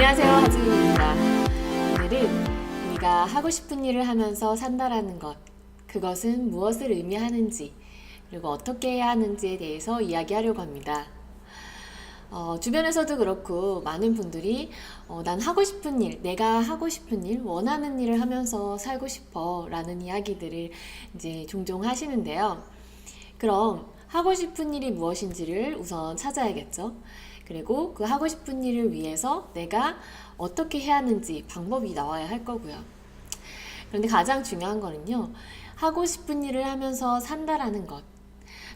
안녕하세요, 하진입니다. 오늘은 네가 하고 싶은 일을 하면서 산다라는 것, 그것은 무엇을 의미하는지, 그리고 어떻게 해야 하는지에 대해서 이야기하려고 합니다. 주변에서도 그렇고 많은 분들이 난 하고 싶은 일, 내가 하고 싶은 일, 원하는 일을 하면서 살고 싶어 라는 이야기들을 이제 종종 하시는데요. 그럼 하고 싶은 일이 무엇인지를 우선 찾아야겠죠. 그리고 그 하고 싶은 일을 위해서 내가 어떻게 해야 하는지 방법이 나와야 할 거고요. 그런데 가장 중요한 거는요, 하고 싶은 일을 하면서 산다라는 것.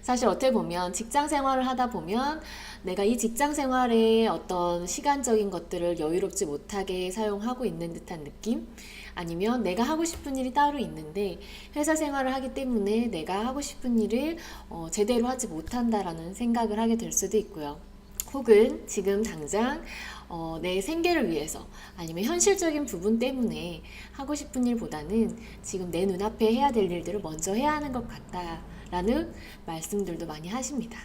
사실 어떻게 보면 직장 생활을 하다 보면 내가 이 직장 생활에 어떤 시간적인 것들을 여유롭지 못하게 사용하고 있는 듯한 느낌? 아니면 내가 하고 싶은 일이 따로 있는데 회사 생활을 하기 때문에 내가 하고 싶은 일을 제대로 하지 못한다라는 생각을 하게 될 수도 있고요. 혹은 지금 당장 내 생계를 위해서 아니면 현실적인 부분 때문에 하고 싶은 일보다는 지금 내 눈앞에 해야 될 일들을 먼저 해야 하는 것 같다라는 말씀들도 많이 하십니다.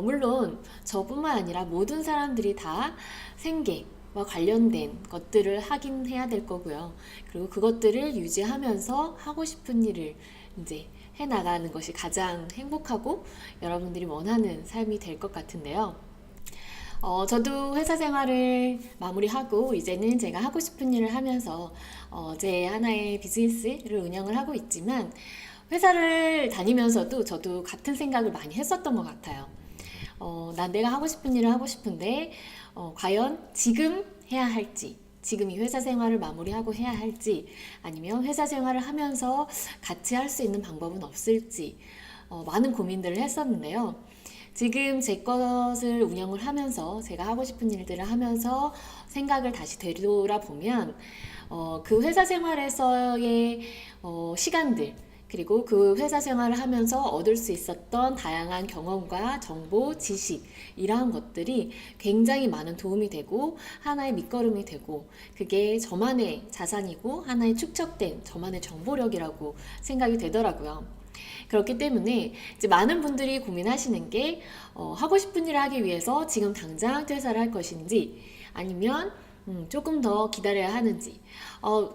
물론 저뿐만 아니라 모든 사람들이 다 생계와 관련된 것들을 하긴 해야 될 거고요. 그리고 그것들을 유지하면서 하고 싶은 일을 이제 해나가는 것이 가장 행복하고 여러분들이 원하는 삶이 될 것 같은데요. 저도 회사 생활을 마무리하고 이제는 제가 하고 싶은 일을 하면서 제 하나의 비즈니스를 운영을 하고 있지만 회사를 다니면서도 저도 같은 생각을 많이 했었던 것 같아요. 난 내가 하고 싶은 일을 하고 싶은데 과연 지금 해야 할지, 지금 이 회사 생활을 마무리하고 해야 할지, 아니면 회사 생활을 하면서 같이 할 수 있는 방법은 없을지 많은 고민들을 했었는데요. 지금 제 것을 운영을 하면서 제가 하고 싶은 일들을 하면서 생각을 다시 되돌아보면 그 회사 생활에서의 시간들, 그리고 그 회사 생활을 하면서 얻을 수 있었던 다양한 경험과 정보, 지식, 이러한 것들이 굉장히 많은 도움이 되고 하나의 밑거름이 되고 그게 저만의 자산이고 하나의 축적된 저만의 정보력이라고 생각이 되더라고요. 그렇기 때문에 이제 많은 분들이 고민하시는 게 하고 싶은 일을 하기 위해서 지금 당장 퇴사를 할 것인지 아니면 조금 더 기다려야 하는지.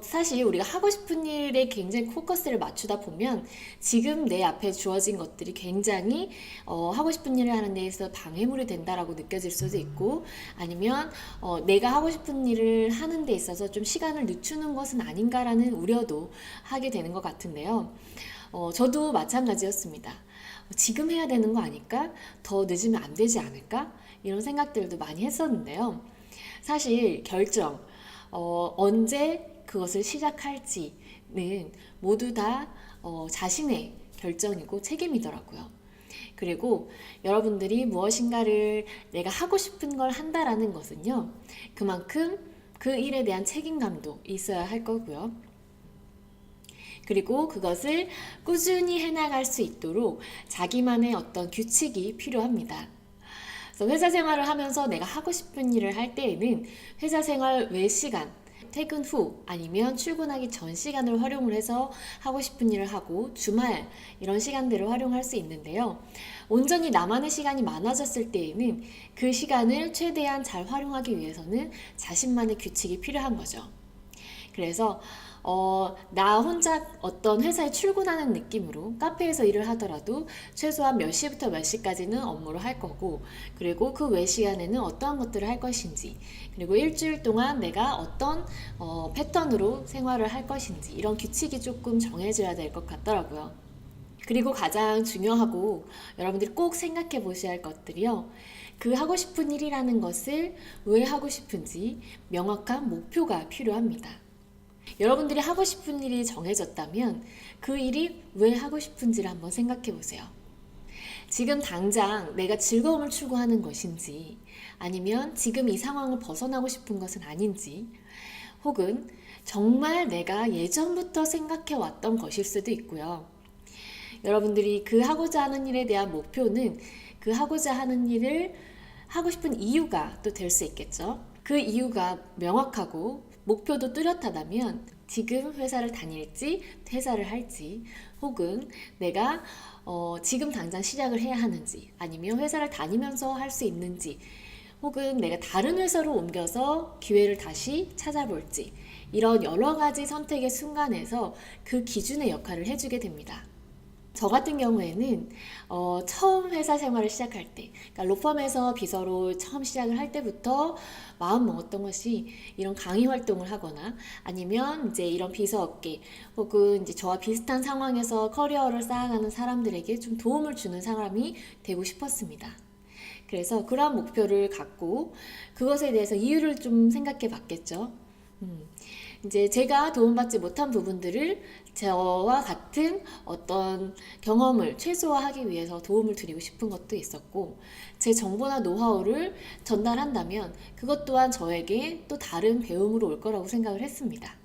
사실 우리가 하고 싶은 일에 굉장히 포커스를 맞추다 보면 지금 내 앞에 주어진 것들이 굉장히 하고 싶은 일을 하는 데에서 방해물이 된다라고 느껴질 수도 있고 아니면 내가 하고 싶은 일을 하는 데 있어서 좀 시간을 늦추는 것은 아닌가라는 우려도 하게 되는 것 같은데요. 저도 마찬가지였습니다. 지금 해야 되는 거 아닐까? 더 늦으면 안 되지 않을까? 이런 생각들도 많이 했었는데요. 사실 결정, 언제 그것을 시작할지는 모두 다 자신의 결정이고 책임이더라고요. 그리고 여러분들이 무엇인가를 내가 하고 싶은 걸 한다라는 것은요, 그만큼 그 일에 대한 책임감도 있어야 할 거고요. 그리고 그것을 꾸준히 해나갈 수 있도록 자기만의 어떤 규칙이 필요합니다. 그래서 회사 생활을 하면서 내가 하고 싶은 일을 할 때에는 회사 생활 외 시간, 퇴근 후 아니면 출근하기 전 시간을 활용을 해서 하고 싶은 일을 하고 주말 이런 시간들을 활용할 수 있는데요. 온전히 나만의 시간이 많아졌을 때에는 그 시간을 최대한 잘 활용하기 위해서는 자신만의 규칙이 필요한 거죠. 그래서 나 혼자 어떤 회사에 출근하는 느낌으로 카페에서 일을 하더라도 최소한 몇 시부터 몇 시까지는 업무를 할 거고 그리고 그 외 시간에는 어떠한 것들을 할 것인지 그리고 일주일 동안 내가 어떤 패턴으로 생활을 할 것인지 이런 규칙이 조금 정해져야 될 것 같더라고요. 그리고 가장 중요하고 여러분들이 꼭 생각해 보셔야 할 것들이요. 그 하고 싶은 일이라는 것을 왜 하고 싶은지 명확한 목표가 필요합니다. 여러분들이 하고 싶은 일이 정해졌다면 그 일이 왜 하고 싶은지를 한번 생각해 보세요. 지금 당장 내가 즐거움을 추구하는 것인지 아니면 지금 이 상황을 벗어나고 싶은 것은 아닌지 혹은 정말 내가 예전부터 생각해 왔던 것일 수도 있고요. 여러분들이 그 하고자 하는 일에 대한 목표는 그 하고자 하는 일을 하고 싶은 이유가 또 될 수 있겠죠. 그 이유가 명확하고 목표도 뚜렷하다면 지금 회사를 다닐지 퇴사를 할지 혹은 내가 지금 당장 시작을 해야 하는지 아니면 회사를 다니면서 할 수 있는지 혹은 내가 다른 회사로 옮겨서 기회를 다시 찾아볼지, 이런 여러 가지 선택의 순간에서 그 기준의 역할을 해주게 됩니다. 저 같은 경우에는 처음 회사 생활을 시작할 때, 그러니까 로펌에서 비서로 처음 시작을 할 때부터 마음 먹었던 것이 이런 강의 활동을 하거나 아니면 이제 이런 비서 업계 혹은 이제 저와 비슷한 상황에서 커리어를 쌓아가는 사람들에게 좀 도움을 주는 사람이 되고 싶었습니다. 그래서 그러한 목표를 갖고 그것에 대해서 이유를 좀 생각해 봤겠죠. 이제 제가 도움받지 못한 부분들을 저와 같은 어떤 경험을 최소화하기 위해서 도움을 드리고 싶은 것도 있었고, 제 정보나 노하우를 전달한다면 그것 또한 저에게 또 다른 배움으로 올 거라고 생각을 했습니다.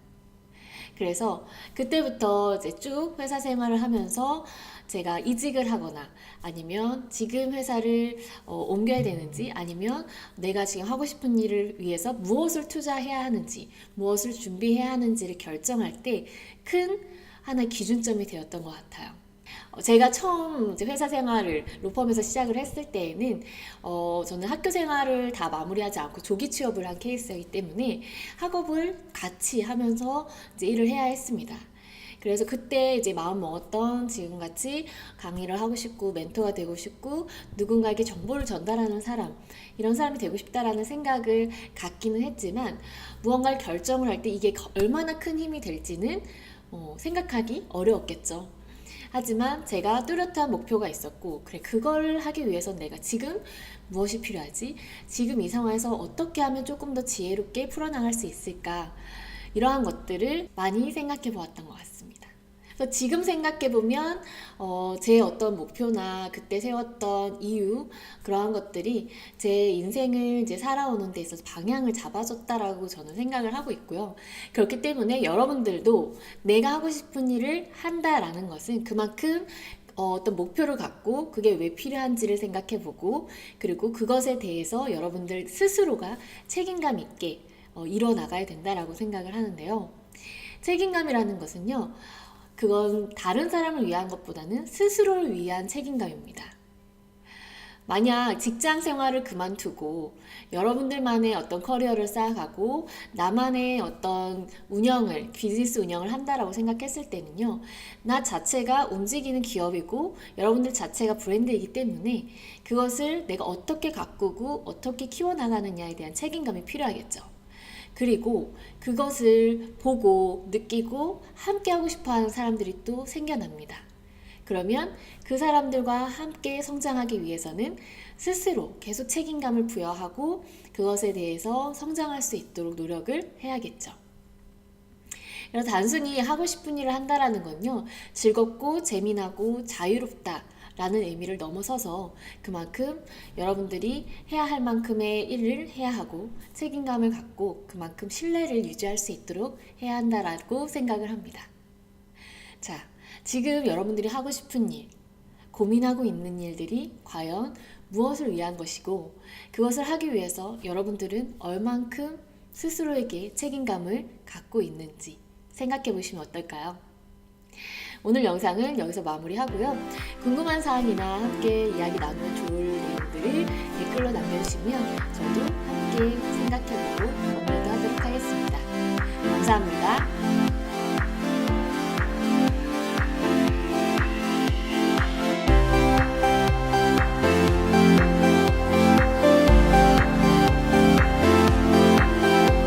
그래서 그때부터 이제 쭉 회사 생활을 하면서 제가 이직을 하거나 아니면 지금 회사를 옮겨야 되는지, 아니면 내가 지금 하고 싶은 일을 위해서 무엇을 투자해야 하는지, 무엇을 준비해야 하는지를 결정할 때 큰 하나의 기준점이 되었던 것 같아요. 제가 처음 이제 회사 생활을 로펌에서 시작을 했을 때에는 저는 학교 생활을 다 마무리하지 않고 조기 취업을 한 케이스이기 때문에 학업을 같이 하면서 이제 일을 해야 했습니다. 그래서 그때 이제 마음 먹었던, 지금같이 강의를 하고 싶고 멘토가 되고 싶고 누군가에게 정보를 전달하는 사람, 이런 사람이 되고 싶다라는 생각을 갖기는 했지만, 무언가를 결정을 할 때 이게 얼마나 큰 힘이 될지는 생각하기 어려웠겠죠. 하지만 제가 뚜렷한 목표가 있었고, 그래, 그걸 하기 위해서 내가 지금 무엇이 필요하지? 지금 이 상황에서 어떻게 하면 조금 더 지혜롭게 풀어나갈 수 있을까? 이러한 것들을 많이 생각해 보았던 것 같습니다. 그래서 지금 생각해 보면 제 어떤 목표나 그때 세웠던 이유, 그러한 것들이 제 인생을 이제 살아오는 데 있어서 방향을 잡아줬다라고 저는 생각을 하고 있고요. 그렇기 때문에 여러분들도 내가 하고 싶은 일을 한다라는 것은 그만큼 어떤 목표를 갖고 그게 왜 필요한지를 생각해보고, 그리고 그것에 대해서 여러분들 스스로가 책임감 있게 이뤄나가야 된다라고 생각을 하는데요. 책임감이라는 것은요, 그건 다른 사람을 위한 것보다는 스스로를 위한 책임감입니다. 만약 직장 생활을 그만두고 여러분들만의 어떤 커리어를 쌓아가고 나만의 어떤 운영을, 비즈니스 운영을 한다라고 생각했을 때는요, 나 자체가 움직이는 기업이고 여러분들 자체가 브랜드이기 때문에 그것을 내가 어떻게 가꾸고 어떻게 키워나가느냐에 대한 책임감이 필요하겠죠. 그리고 그것을 보고 느끼고 함께 하고 싶어 하는 사람들이 또 생겨납니다. 그러면 그 사람들과 함께 성장하기 위해서는 스스로 계속 책임감을 부여하고 그것에 대해서 성장할 수 있도록 노력을 해야겠죠. 그래서 단순히 하고 싶은 일을 한다라는 건요, 즐겁고 재미나고 자유롭다 라는 의미를 넘어서서 그만큼 여러분들이 해야 할 만큼의 일을 해야 하고 책임감을 갖고 그만큼 신뢰를 유지할 수 있도록 해야 한다라고 생각을 합니다. 자, 지금 여러분들이 하고 싶은 일, 고민하고 있는 일들이 과연 무엇을 위한 것이고, 그것을 하기 위해서 여러분들은 얼만큼 스스로에게 책임감을 갖고 있는지 생각해 보시면 어떨까요? 오늘 영상은 여기서 마무리하고요. 궁금한 사항이나 함께 이야기 나누면 좋을 내용들을 댓글로 남겨주시면 저도